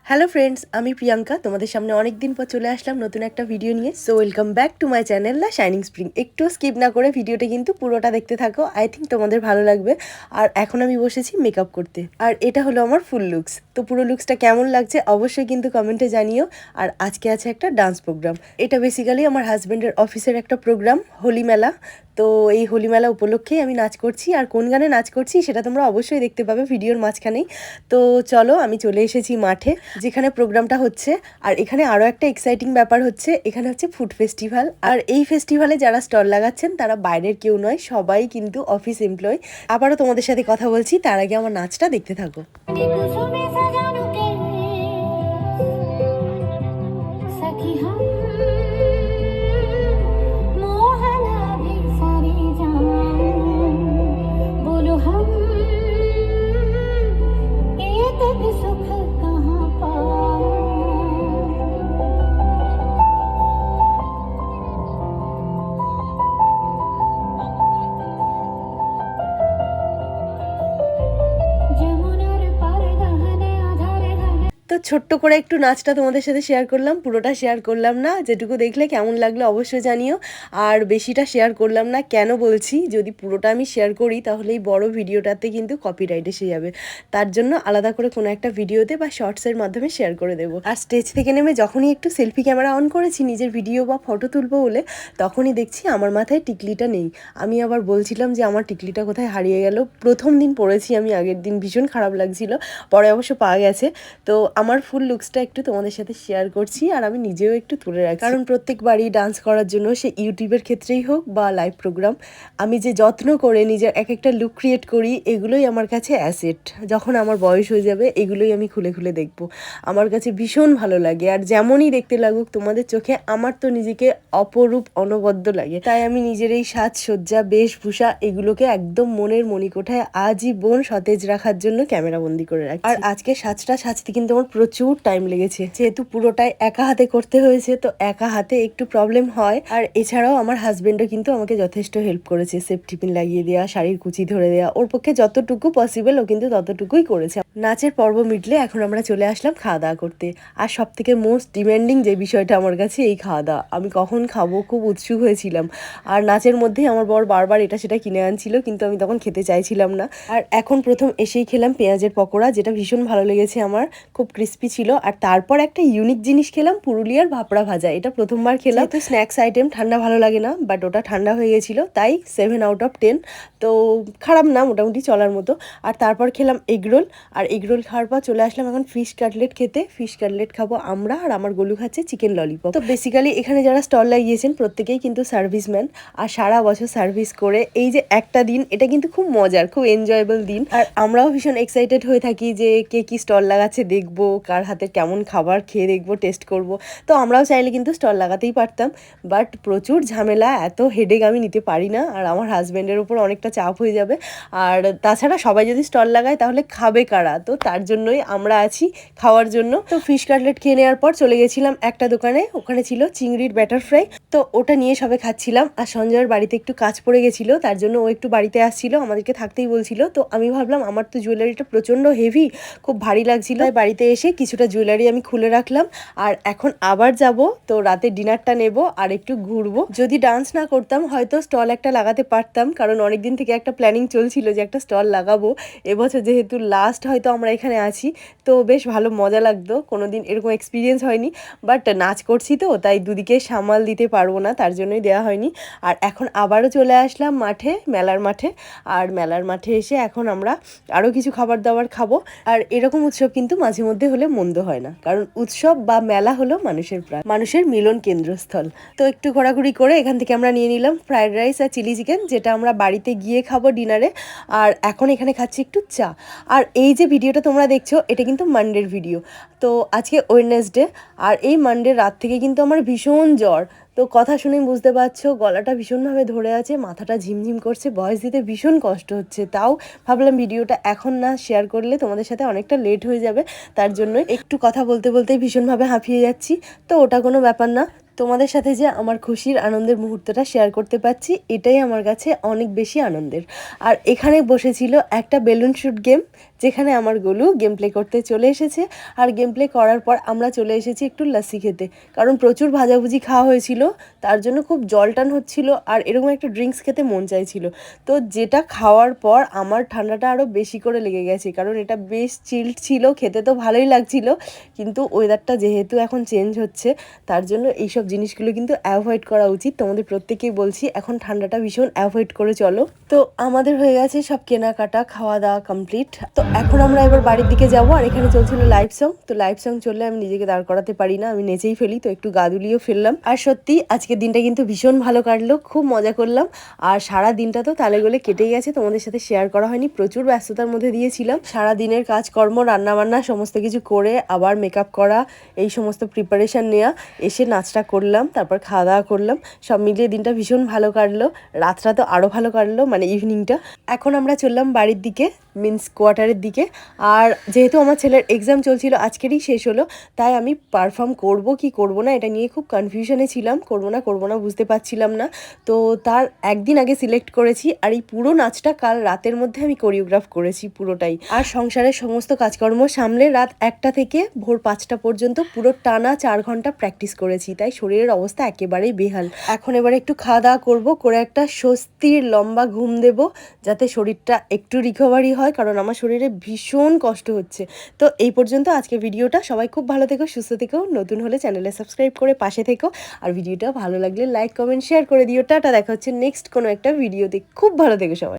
Hello friends, আমি প্রিয়াঙ্কা তোমাদের সামনে অনেক দিন পর চলে আসলাম নতুন একটা ভিডিও নিয়ে। So welcome back to my channel the shining spring. একটু স্কিপ না করে ভিডিওটা কিন্তু পুরোটা দেখতে থাকো, আই থিঙ্ক তোমাদের ভালো লাগবে। আর এখন আমি বসেছি মেকআপ করতে, আর এটা হলো আমার ফুল লুকস। তো পুরো লুকসটা কেমন লাগছে অবশ্যই কিন্তু কমেন্টে জানিও। আর আজকে আছে একটা ডান্স প্রোগ্রাম। এটা বেসিক্যালি আমার হাজব্যান্ডের অফিসের একটা প্রোগ্রাম, হোলি মেলা। তো এই হোলি মেলা উপলক্ষেই আমি নাচ করছি, আর কোন গানে নাচ করছি সেটা তোমরা অবশ্যই দেখতে পাবে ভিডিওর মাঝখানেই। তো চলো, আমি চলে এসেছি মাঠে যেখানে প্রোগ্রামটা হচ্ছে। আর এখানে আরও একটা এক্সাইটিং ব্যাপার হচ্ছে, এখানে হচ্ছে ফুড ফেস্টিভ্যাল। আর এই ফেস্টিভ্যালে যারা স্টল লাগাচ্ছেন তারা বাইরের কেউ নয়, সবাই কিন্তু অফিস এমপ্লয়। আবারও তোমাদের সাথে কথা বলছি, তার আগে আমার নাচটা দেখতে থাকো। তো ছোট্ট করে একটু নাচটা তোমাদের সাথে শেয়ার করলাম, পুরোটা শেয়ার করলাম না। যেটুকু দেখলে কেমন লাগলো অবশ্যই জানিও। আর বেশিটা শেয়ার করলাম না, কেন বলছি, যদি পুরোটা আমি শেয়ার করি তাহলে এই বড় ভিডিওটাতে কিন্তু কপিরাইট এসে যাবে। তার জন্য আলাদা করে কোনো একটা ভিডিওতে বা শর্টসের মাধ্যমে শেয়ার করে দেবো। আর স্টেজ থেকে নেমে যখনই একটু সেলফি ক্যামেরা অন করেছি নিজের ভিডিও বা ফটো তুলবো বলে, তখনই দেখছি আমার মাথায় টিকলিটা নেই। আমি আবার বলছিলাম যে আমার টিকলিটা কোথায় হারিয়ে গেল। প্রথম দিন পরেছি আমি, আগের দিন ভীষণ খারাপ লাগছিল, পরে অবশ্য পাওয়া গেছে। তো আমার ফুল লুকসটা একটু তোমাদের সাথে শেয়ার করছি, আর আমি নিজেও একটু তুলে রাখি, কারণ প্রত্যেকবারই ডান্স করার জন্য, সে ইউটিউবের ক্ষেত্রেই হোক বা লাইভ প্রোগ্রাম, আমি যে যত্ন করে নিজের এক একটা লুক ক্রিয়েট করি, এগুলোই আমার কাছে অ্যাসেট। যখন আমার বয়স হয়ে যাবে এগুলোই আমি খুলে খুলে দেখব। আমার কাছে ভীষণ ভালো লাগে, আর যেমনই দেখতে লাগুক তোমাদের চোখে, আমার তো নিজেকে অপরূপ অনবদ্য লাগে। তাই আমি নিজের এই সাজসজ্জা, বেশভূষা, এগুলোকে একদম মনের মণিকোঠায় আজীবন সতেজ রাখার জন্য ক্যামেরাবন্দি করে রাখি। আর আজকে সাজটা সাজতে কিন্তু আমার প্রচুর টাইম লেগেছে, যেহেতু পুরোটাই একা হাতে করতে হয়েছে, তো একা হাতে একটু প্রবলেম হয়। আর এছাড়াও আমার হাজবেন্ডও কিন্তু আমাকে যথেষ্ট হেল্প করেছে, সেফটি পিন লাগিয়ে দেওয়া, শাড়ির কুচি ধরে দেওয়া, ওর পক্ষে যতটুকু পসিবল ও কিন্তু ততটুকুই করেছে। নাচের পর্ব মিটলে এখন আমরা চলে আসলাম খাওয়া দাওয়া করতে। আর সব থেকে মোস্ট ডিমান্ডিং যে বিষয়টা আমার কাছে, এই খাওয়া দাওয়া। আমি কখন খাবো খুব উৎসুক হয়েছিলাম। আর নাচের মধ্যেই আমার বর বারবার এটা সেটা কিনে আনছিল, কিন্তু আমি তখন খেতে চাইছিলাম না। আর এখন প্রথম এসেই খেলাম পেঁয়াজের পকোড়া, যেটা ভীষণ ভালো লেগেছে আমার, খুব ক্রিস্পি ছিল। আর তারপর একটা ইউনিক জিনিস খেলাম, পুরুলিয়ার ভাপড়া ভাজা। এটা প্রথমবার খেলাম। তো স্ন্যাক্স আইটেম ঠান্ডা ভালো লাগে না, বাট ওটা ঠান্ডা হয়ে গেছিলো, তাই 7/10। তো খারাপ না, মোটামুটি চলার মতো। আর তারপর খেলাম এগরোল। আর এগরোল খাওয়ার পর চলে আসলাম এখন ফিশ কাটলেট খেতে। ফিশ কাটলেট খাবো আমরা, আর আমার গোলু খাচ্ছে চিকেন ললিপপ। তো বেসিক্যালি এখানে যারা স্টল লাগিয়েছেন প্রত্যেকেই কিন্তু সার্ভিসম্যান, আর সারা বছর সার্ভিস করে এই যে একটা দিন, এটা কিন্তু খুব মজার, খুব এনজয়েবল দিন। আর আমরাও ভীষণ এক্সাইটেড হয়ে থাকি যে কে কি স্টল লাগাচ্ছে দেখবো, কার হাতের কেমন খাবার খেয়ে দেখবো, টেস্ট করব। তো আমরাও চাইলে কিন্তু স্টল লাগাতেই পারতাম, বাট প্রচুর ঝামেলা, এত হেডেক আমি নিতে পারি না। আর আমার হাজব্যান্ডের উপর অনেকটা চাপ হয়ে যাবে। আর তাছাড়া সবাই যদি স্টল লাগায় তাহলে খাবে কারা, তো তার জন্যই আমরা আছি, খাওয়ার জন্য। তো ফিশ কাটলেট খেয়ে নেওয়ার পর চলে গেছিলাম একটা দোকানে, ওখানে ছিল চিংড়ির ব্যাটার ফ্রাই। তো ওটা নিয়ে সবে খাচ্ছিলাম। আর সঞ্জয়ের বাড়িতে একটু কাজ পড়ে গেছিলো, তার জন্য ও একটু বাড়িতে আসছিল, আমাদেরকে থাকতেই বলছিল। তো আমি ভাবলাম আমার তো জুয়েলারিটা প্রচণ্ড হেভি, খুব ভারী লাগছিল, তাই বাড়িতে এসে কিছুটা জুয়েলারি আমি খুলে রাখলাম। আর এখন আবার যাব, তো রাতে ডিনারটা নেব আর একটু ঘুরবো। যদি ডান্স না করতাম হয়তো স্টল একটা লাগাতে পারতাম, কারণ অনেকদিন থেকে একটা প্ল্যানিং চলছিল যে একটা স্টল লাগাবো। এবছর যেহেতু লাস্ট হয়তো আমরা এখানে আছি, তো বেশ ভালো মজা লাগতো, কোনোদিন এরকম এক্সপিরিয়েন্স হয়নি। বাট নাচ করছি তো, তাই দুদিকে সামাল দিতে পারবো না, তার জন্যই দেওয়া হয়নি। আর এখন আবারও চলে আসলাম মাঠে, মেলার মাঠে। আর মেলার মাঠে এসে এখন আমরা আরও কিছু খাবার দাবার খাবো। আর এরকম উৎসব কিন্তু মাঝে মধ্যে হলে মন্দ হয় না, কারণ উৎসব বা মেলা হলো মানুষের প্রাণ, মানুষের মিলন কেন্দ্রস্থল। তো একটু ঘোরাঘুরি করে এখান থেকে আমরা নিয়ে নিলাম ফ্রাইড রাইস আর চিলি চিকেন, যেটা আমরা বাড়িতে গিয়ে খাবো ডিনারে। আর এখন এখানে খাচ্ছি একটু চা। আর এই যে ভিডিওটা তোমরা দেখছো, এটা কিন্তু মানডের ভিডিও। তো আজকে ওয়েডনেসডে, আর এই মানডের রাত থেকে কিন্তু আমার ভীষণ জ্বর। তো কথা শুনেই বুঝতে পারছো গলাটা ভীষণভাবে ধরে আছে, মাথাটা ঝিমঝিম করছে, ভয়েস দিতে ভীষণ কষ্ট হচ্ছে। তাও ভাবলাম ভিডিওটা এখন না শেয়ার করলে তোমাদের সাথে অনেকটা লেট হয়ে যাবে, তার জন্য একটু কথা বলতে বলতেই ভীষণভাবে হাঁপিয়ে যাচ্ছি। তো ওটা কোনো ব্যাপার না, তোমাদের সাথে যে আমার খুশির আনন্দের মুহূর্তটা শেয়ার করতে পারছি, এটাই আমার কাছে অনেক বেশি আনন্দের। আর এখানে বসেছিল একটা বেলুন শুট গেম, যেখানে আমার গোলু গেম প্লে করতে চলে এসেছে। আর গেম প্লে করার পর আমরা চলে এসেছি একটু লাস্সি খেতে, কারণ প্রচুর ভাজাভুজি খাওয়া হয়েছিল, তার জন্য খুব জল টান হচ্ছিল আর এরকম একটা ড্রিঙ্কস খেতে মন চাইছিল। তো যেটা খাওয়ার পর আমার ঠান্ডাটা আরও বেশি করে লেগে গেছে, কারণ এটা বেশ চিল্ড ছিল, খেতে তো ভালোই লাগছিল, কিন্তু ওয়েদারটা যেহেতু এখন চেঞ্জ হচ্ছে তার জন্য এইসব জিনিসগুলো কিন্তু অ্যাভয়েড করা উচিত। তোমাদের প্রত্যেকেই বলছি এখন ঠান্ডাটা ভীষণ অ্যাভয়েড করে চলো। তো আমাদের হয়ে গেছে সব কেনাকাটা, খাওয়া দাওয়া কমপ্লিট। তো এখন আমরা এবার বাড়ির দিকে যাবো। আর এখানে চলছিল লাইভ সং। তো লাইভ সং চললে আমি নিজেকে দাঁড় করাতে পারি না, আমি নেচেই ফেলি, তো একটু গা দুলিয়েও ফেললাম। আর সত্যি আজকের দিনটা কিন্তু ভীষণ ভালো কাটলো, খুব মজা করলাম। আর সারা দিনটা তো তালে গোলে কেটেই গেছে, তোমাদের সাথে শেয়ার করা হয়নি, প্রচুর ব্যস্ততার মধ্যে দিয়েছিলাম। সারা দিনের কাজকর্ম, রান্নাবান্না সমস্ত কিছু করে আবার মেকআপ করা, এই সমস্ত প্রিপারেশান নেওয়া, এসে নাচটা করলাম, তারপর খাওয়া দাওয়া করলাম, সব মিলিয়ে দিনটা ভীষণ ভালো কাটলো। রাতটা তো আরও ভালো কাটলো, মানে ইভিনিংটা। এখন আমরা চললাম বাড়ির দিকে, মিন্স কোয়ার্টারের দিকে। আর যেহেতু আমার ছেলের এক্সাম চলছিল, আজকেরই শেষ হলো, তাই আমি পারফর্ম করব কি করব না এটা নিয়ে খুব কনফিউশনে ছিলাম, করব না বুঝতে পারছিলাম না। তো তার একদিন আগে সিলেক্ট করেছি, আর এই পুরো নাচটা কাল রাতের মধ্যে আমি কোরিওগ্রাফ করেছি পুরোটাই। আর সংসারের সমস্ত কাজকর্ম সামলে রাত 1টা থেকে ভোর 5টা পর্যন্ত পুরো টানা 4 ঘন্টা প্র্যাকটিস করেছি, তাই শরীরের অবস্থা একেবারেই বেহাল। এখন এবারে একটু খাওয়া দাওয়া করবো, করে একটা স্বস্তির লম্বা ঘুম দেব, যাতে শরীরটা একটু রিকভারি হয়, কারণ আমার শরীরে ভীষণ কষ্ট হচ্ছে। তো এই পর্যন্ত আজকে ভিডিওটা। সবাই খুব ভালো থেকো, সুস্থ থেকো, নতুন হলে চ্যানেলে সাবস্ক্রাইব করে পাশে থেকো, আর ভিডিওটা ভালো লাগলে লাইক কমেন্ট শেয়ার করে দিও। টাটা, দেখা হচ্ছে নেক্সট কোনো একটা ভিডিওতে। খুব ভালো থেকো সবাই।